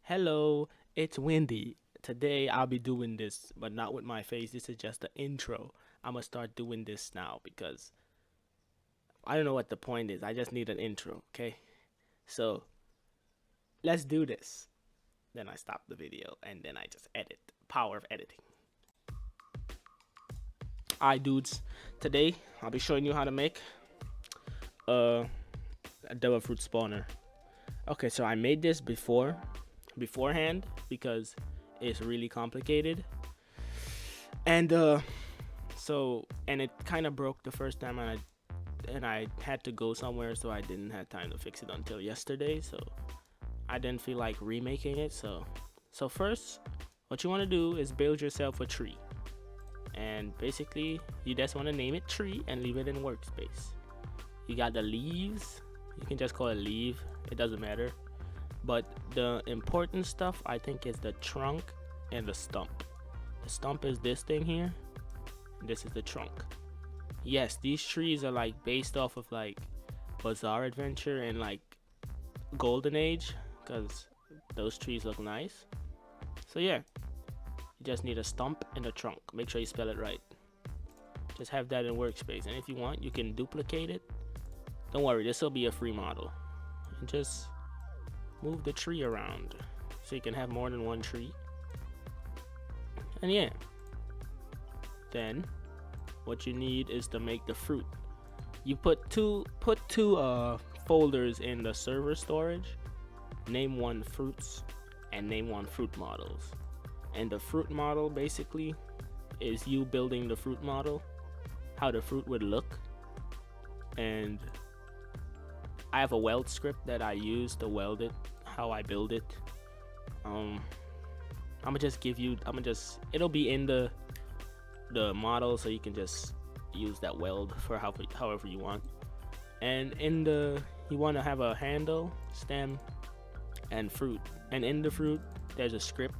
Hello, it's Windy. Today I'll be doing this, but not with my face. This is just the intro. I'm gonna start doing this now because I don't know what the point is. I just need an intro, okay? So let's do this. Then I stop the video and then I just edit. Power of editing. Alright, dudes. Today I'll be showing you how to make a DevilFruit Spawner. Okay, so I made this beforehand because it's really complicated, and it kind of broke the first time, and I had to go somewhere, so I didn't have time to fix it until yesterday. So I didn't feel like remaking it. So first, what you want to do is build yourself a tree, and basically you just want to name it tree and leave it in workspace. You got the leaves. You can just call it leaf. It doesn't matter. But the important stuff, I think, is the trunk and the stump. The stump is this thing here, and this is the trunk. Yes, these trees are like based off of like Bazaar Adventure and like Golden Age, because those trees look nice. So yeah, you just need a stump and a trunk. Make sure you spell it right. Just have that in workspace, and if you want, you can duplicate it. Don't worry, this will be a free model. And just move the tree around so you can have more than one tree. And yeah, then what you need is to make the fruit. You put two folders in the server storage. Name one fruits and name one fruit models. And the fruit model basically is you building the fruit model, how the fruit would look. And I have a weld script that I use to weld it, how I build it. It'll be in the model, so you can just use that weld for however you want. And you want to have a handle, stem, and fruit. And in the fruit, there's a script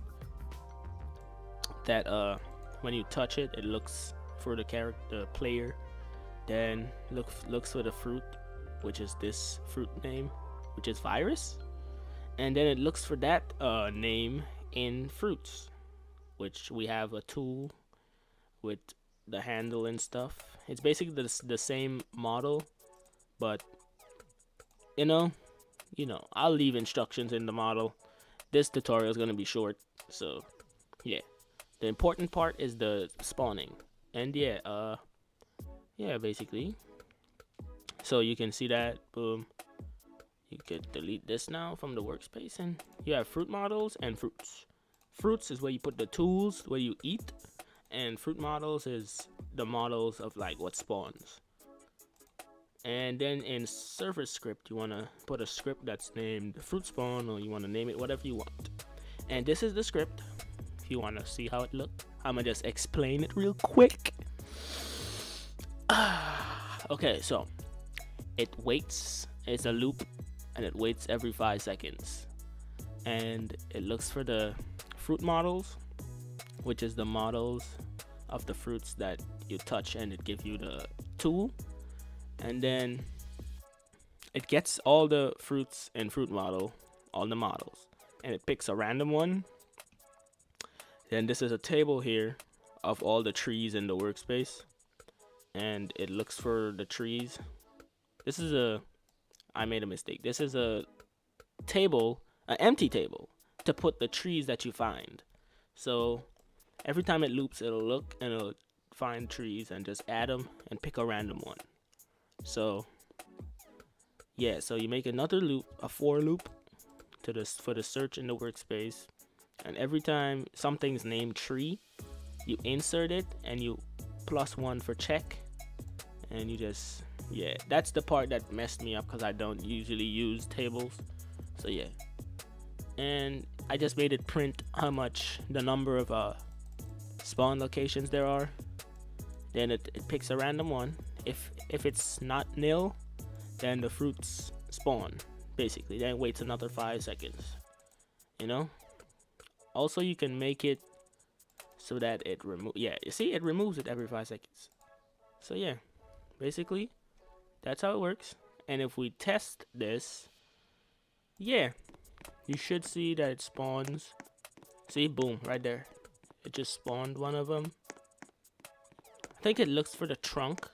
that when you touch it, it looks for the player, then looks for the fruit, which is this fruit name, which is virus, and then it looks for that name in fruits, which we have a tool with the handle and stuff. It's basically the same model, but you know I'll leave instructions in the model. This tutorial is going to be short, so yeah, the important part is the spawning. And yeah, basically, so you can see that, boom. You could delete this now from the workspace, and you have fruit models and fruits. Fruits is where you put the tools, where you eat, and fruit models is the models of like what spawns. And then in server script, you want to put a script that's named fruit spawn, or you want to name it whatever you want. And this is the script. If you want to see how it looks, I'm gonna just explain it real quick. Okay, so it waits. It's a loop, and it waits every 5 seconds, and it looks for the fruit models, which is the models of the fruits that you touch, and it gives you the tool. And then it gets all the fruits and fruit model, all the models, and it picks a random one. Then this is a table here of all the trees in the workspace, and it looks for the trees. I made a mistake. This is a table, an empty table, to put the trees that you find. So every time it loops, it'll look and it'll find trees and just add them and pick a random one. So yeah, so you make another loop, a for loop, for the search in the workspace. And every time something's named tree, you insert it and you +1 for check, and you just, yeah, that's the part that messed me up because I don't usually use tables. So yeah, and I just made it print how much, the number of spawn locations there are. Then it picks a random one. If it's not nil, then the fruits spawn basically. Then it waits another 5 seconds. Also, you can make it so that it you see, it removes it every 5 seconds. So yeah, basically that's how it works. And if we test this, yeah, you should see that it spawns. See, boom, right there. It just spawned one of them. I think it looks for the trunk.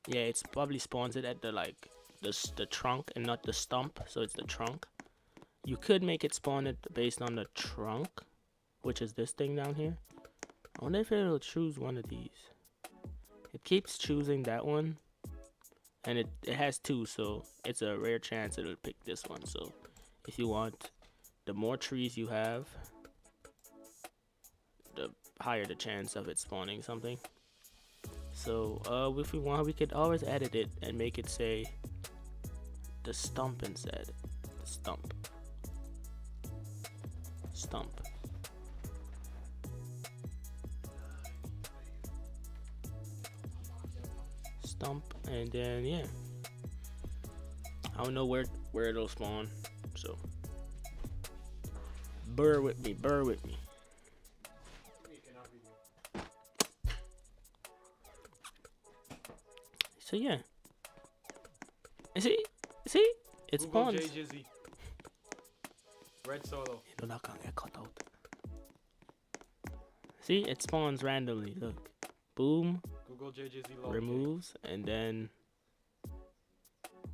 Yeah, it's probably spawns it at the like the trunk and not the stump, so it's the trunk. You could make it spawn it based on the trunk, which is this thing down here. I wonder if it'll choose one of these. It keeps choosing that one, and it has two, so it's a rare chance it'll pick this one. So if you want, the more trees you have, the higher the chance of it spawning something. So if we want, we could always edit it and make it say the stump instead. The stump. Stump. Stump, and then yeah. I don't know where it'll spawn, so bear with me, bear with me. So yeah. See, it spawns. Red solo. See, it spawns randomly. Look, boom. Google JJZ removes, and then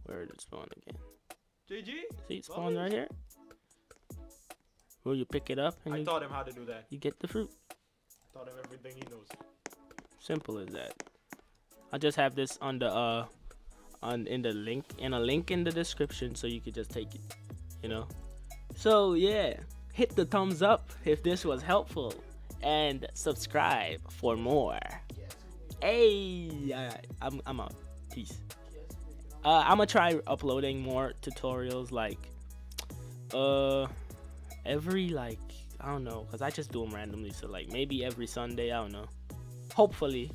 where did it spawn again? JG? See, it spawns right here. Will you pick it up? And I taught him how to do that. You get the fruit. Taught him everything he knows. Simple as that. I'll just have this on the in a link in the description, so you could just take it. You know. So yeah, hit the thumbs up if this was helpful, and subscribe for more. Hey, I'm out. Peace. I'm gonna try uploading more tutorials like every like I don't know, cause I just do them randomly. So like maybe every Sunday. I don't know. Hopefully.